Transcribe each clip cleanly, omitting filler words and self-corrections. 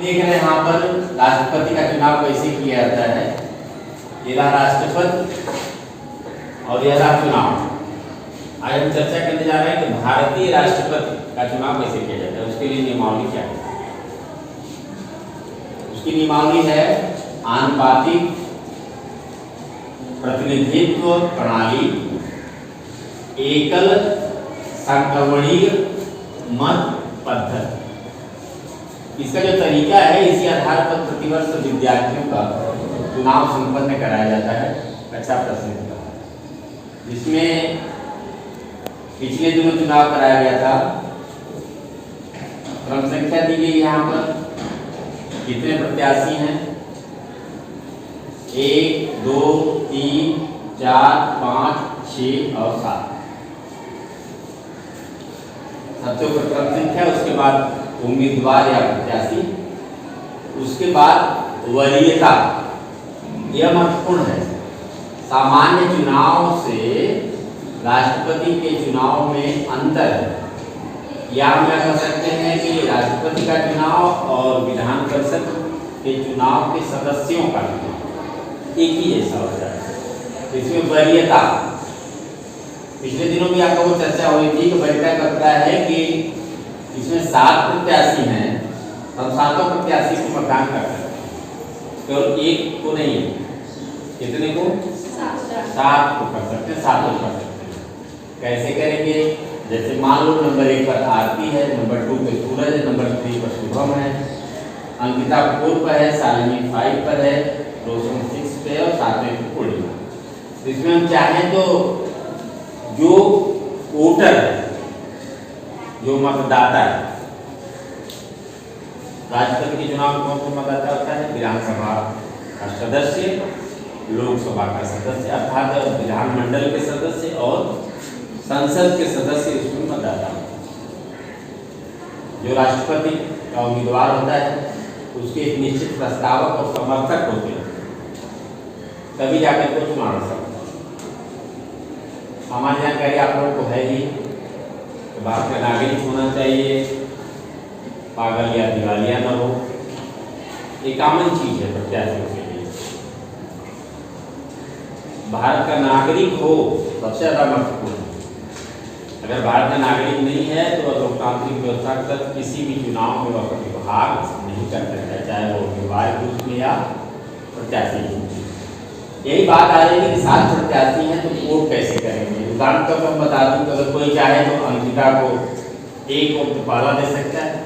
देख रहे हैं यहाँ पर राष्ट्रपति का चुनाव कैसे किया जाता है। ये रहा राष्ट्रपति और यह रहा चुनाव। आज हम चर्चा करने जा रहे हैं कि भारतीय राष्ट्रपति का चुनाव कैसे किया जाता है, उसके लिए नियमावली क्या है। उसकी नियमावली है आनुपातिक प्रतिनिधित्व प्रणाली, एकल संक्रमणीय मत पद्धति। इसका जो तरीका है, इसी आधार पर प्रतिवर्ष विद्यार्थियों का चुनाव संपन्न कराया जाता है कक्षा प्रश्न का, जिसमें पिछले दिनों चुनाव कराया गया था। क्रम संख्या दी गई यहाँ पर, कितने प्रत्याशी हैं, 1 2 3 4 5 6 और 7। सबसे ऊपर क्रम संख्या, उसके बाद उम्मीदवार या प्रत्याशी, उसके बाद वरीयता। यह महत्वपूर्ण है। सामान्य चुनाव से राष्ट्रपति के चुनाव में अंतर है। या हम क्या कह सकते हैं कि राष्ट्रपति का चुनाव और विधान परिषद के चुनाव के सदस्यों का चुनाव एक ही जैसा होता है। इसमें वरीयता, पिछले दिनों भी आपको वो चर्चा हुई थी कि वरीयता करता है कि इसमें 7 प्रत्याशी हैं, हम 7 प्रत्याशी को मतदान कर सकते हैं, केवल एक को नहीं है। कितने को? 7 को कर सकते हैं, 7 को कर सकते हैं। कैसे करेंगे? जैसे मान लो नंबर 1 पर आरती है, नंबर 2 पे सूरज है, नंबर 3 पर शुभम है, अंकिता 4 पर है, शालिनी 5 पर है, रोशन 6 पे और 7वें पे पूर्णिमा। इसमें हम चाहें तो जो वोटर है, जो मतदाता है, राष्ट्रपति के चुनाव में कौन कौन मतदाता होता है? विधानसभा का सदस्य, लोकसभा का सदस्य अर्थात विधानमंडल के सदस्य और संसद के सदस्य इसमें मतदाता होता है। जो राष्ट्रपति का उम्मीदवार होता है, उसके एक निश्चित प्रस्तावक और समर्थक होते हैं, तभी जाकर को चुनाव लड़ सकता है। सामान्य जानकारी आप लोगों को है ही, भारत का नागरिक होना चाहिए, पागल या दिवालिया न हो, ये कॉमन चीज है प्रत्याशियों के लिए। भारत का नागरिक हो सबसे ज्यादा महत्वपूर्ण है। अगर भारत का नागरिक नहीं है तो लोकतांत्रिक व्यवस्था के तहत किसी भी चुनाव में वह भाग नहीं कर सकता, चाहे वो उम्मीदवार के रूप में या प्रत्याशी के रूप में। यही बात आ रही है कि 7 प्रत्याशी हैं तो वोट कैसे करेंगे। उदाहरण तक हम बता दूं कि अगर कोई चाहे तो अंकिता को 1 वोट पहला दे सकता है,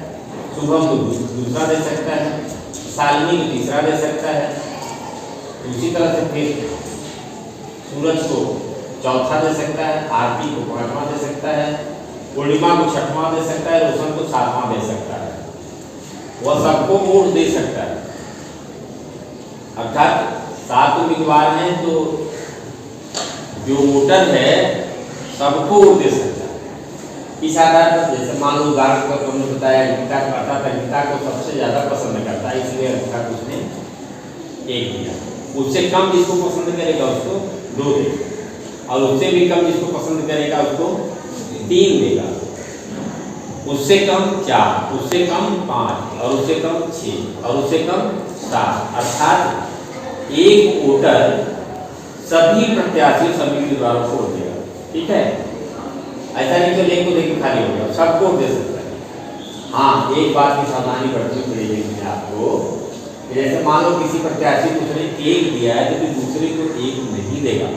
शुभम को दूसरा दे सकता है, शालिनी को तीसरा दे सकता है, उसी तरह से फिर सूरज को चौथा दे सकता है, आरती को 5वां दे सकता है, पूर्णिमा को 6वां दे सकता है, रोशन को 7वां दे सकता है। वह सबको वोट दे सकता है। अर्थात 7 उम्मीदवार हैं तो जो वोटर है सबको वोट दे सकता है। इस आधार पर जैसे मान लो उदाहरण पर हमने बताया अंकिता का था, अंकिता को सबसे ज्यादा पसंद करता है, इसलिए अंकिता को उसने 1 दिया। उससे कम जिसको पसंद करेगा उसको 2 देगा, और उससे भी कम जिसको पसंद करेगा उसको 3 देगा, उससे कम 4, उससे कम 5 और उससे कम 6 और उससे कम 7। अर्थात एक वोटर सभी प्रत्याशियों सभी उम्मीदवारों को वोट देगा। ठीक है, ऐसा नहीं तो लेको लेके खाली हो गया, सबको दे सकता है। हाँ, एक बात की सावधानी बरतनी पड़ेगी आपको, जैसे मान लो किसी प्रत्याशी को उसने 1 दिया है तो फिर दूसरे को 1 नहीं देगा।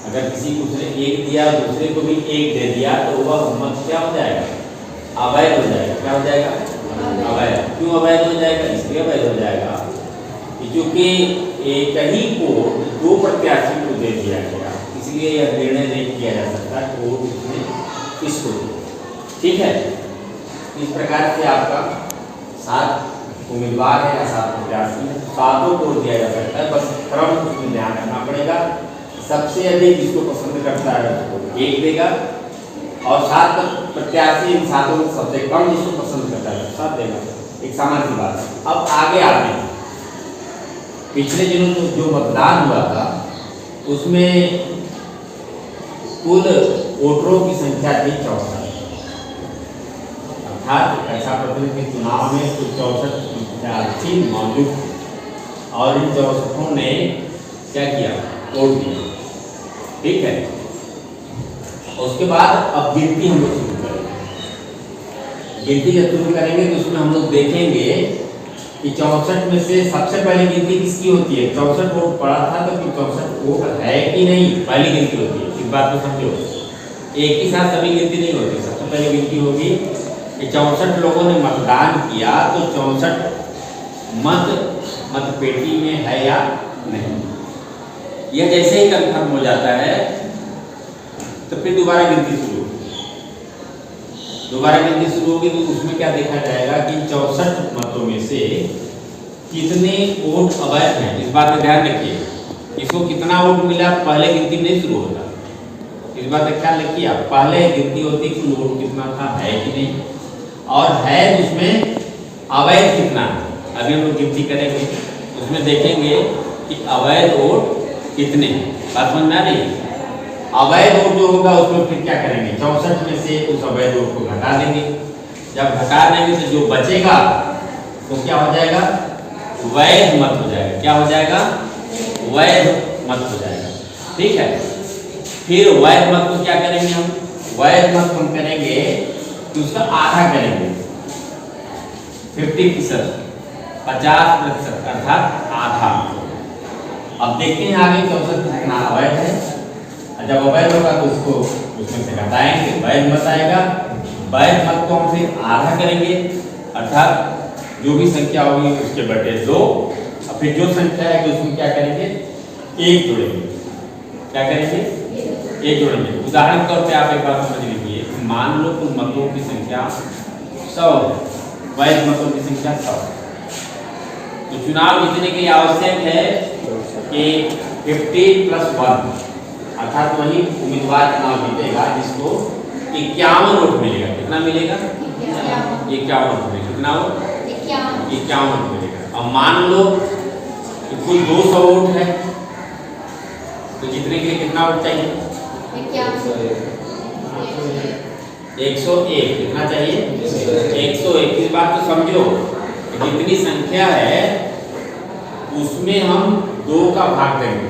अगर किसी को उसने 1 दिया और दूसरे को भी 1 दे दिया तो वह मत क्या हो जाएगा? अवैध हो जाएगा। क्या हो जाएगा? अवैध। क्यों अवैध हो जाएगा? इसलिए अवैध हो जाएगा क्योंकि एक ही को 2 प्रत्याशी को दे दिया गया, इसलिए यह निर्णय नहीं किया जा सकता कि वो इसने इसको दिया। ठीक है, इस प्रकार से आपका 7 उम्मीदवार है या 7 प्रत्याशी है, 7 को दिया जा सकता है। बस क्रम उसमें ध्यान रखना पड़ेगा। सबसे अधिक जिसको पसंद करता है उसको 1 देगा, और 7 प्रत्याशी इन 7 में सबसे कम जिसको पसंद करता है 7 देगा। एक सामान्य सी बात है। अब आगे आते हैं, पिछले दिनों जो मतदान हुआ था उसमें कुल वोटरों की संख्या थी 64। अर्थात कक्षा प्रथम के चुनाव में कुल 64 विद्यार्थी मौजूद थे और इन 64 ने क्या किया, वोट दिया। ठीक है, उसके बाद अब गिनती हम लोग शुरू करेंगे। गिनती जब शुरू करेंगे तो उसमें हम लोग देखेंगे कि 64 में से सबसे पहले गिनती किसकी होती है। 64 वोट पड़ा था तो फिर 64 वोट है कि नहीं, पहली गिनती होती है। इस बात को समझो, एक ही साथ सभी गिनती नहीं होती। सबसे पहले गिनती होगी कि 64 लोगों ने मतदान किया तो 64 मत पेटी में है या नहीं। यह जैसे ही कंफर्म हो जाता है तो फिर दोबारा गिनती शुरू होगी। दोबारा गिनती शुरू होगी तो उसमें क्या देखा जाएगा कि 64 मतों में से कितने वोट अवैध हैं। इस बात का ध्यान रखिए, इसको कितना वोट मिला पहले गिनती नहीं शुरू होता। इस बात का ख्याल रखिए, आप पहले गिनती होती कुल वोट कितना था, है कि नहीं, और है उसमें अवैध कितना है। अभी हम लोग गिनती करेंगे उसमें देखेंगे कि अवैध वोट कितने हैं। बात समझ में आ रही है। अवैध वोट जो होगा उसमें फिर क्या करेंगे, 64 में से उस अवैध वोट को घटा देंगे। जब घटा देंगे तो जो बचेगा तो क्या हो जाएगा, वैध मत हो जाएगा। क्या हो जाएगा, वैध मत हो जाएगा। ठीक है, फिर वैध मत को क्या करेंगे हम, वैध मत हम करेंगे कि उसका आधा करेंगे, 50%, 50% अर्थात आधा। अब देखते हैं आगे 64 कितना अवैध है। जब अवैध होगा तो उसको उसमें से घटाएंगे, वैध मत आएगा। वैध मत को हम फिर आधा करेंगे, अर्थात जो भी संख्या होगी उसके बटे 2, और फिर जो संख्या है तो उसमें क्या करेंगे, 1 जोड़ेंगे। क्या करेंगे, 1 जोड़ेंगे। उदाहरण के तौर पे आप एक बात समझ लीजिए, मान लो कुल मतों की संख्या 100 है, वैध मतों की संख्या 100। तो चुनाव जीतने के लिए आवश्यक है कि 50+1 अर्थात वही उम्मीदवार चुनाव जीतेगा जिसको 51 वोट मिलेगा। कितना मिलेगा, 51 वोट मिलेगा। कितना वोट, 51 वोट मिलेगा। अब मान लो कि कुल 200 वोट है तो जीतने के लिए कितना वोट चाहिए, 101। कितना चाहिए, 101। इस बात को समझो, जितनी संख्या है उसमें हम 2 का भाग देंगे।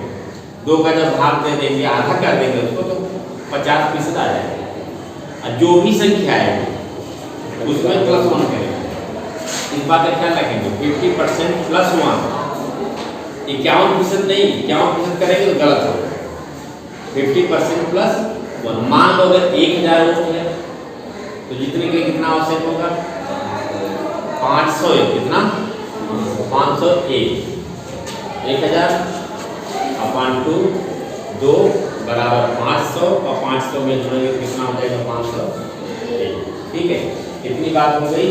2 का जब भाग दे देंगे, आधा कर देंगे उसको, तो 50% आ जाएगा। और जो भी संख्या है उसमें +1 करेंगे। इस बात का ख्याल रखेंगे, 50% +1, 51% नहीं, 51% करेंगे तो गलत होगा। 50% +1। मान लो अगर 1000 वोट है तो जीतने के लिए कितना आवश्यक होगा, 501। कितना, 501। 1000/2 2 बराबर 500, और 500 में जोड़ेंगे कितना हो जाएगा, 501। ठीक है, इतनी बात हो गई।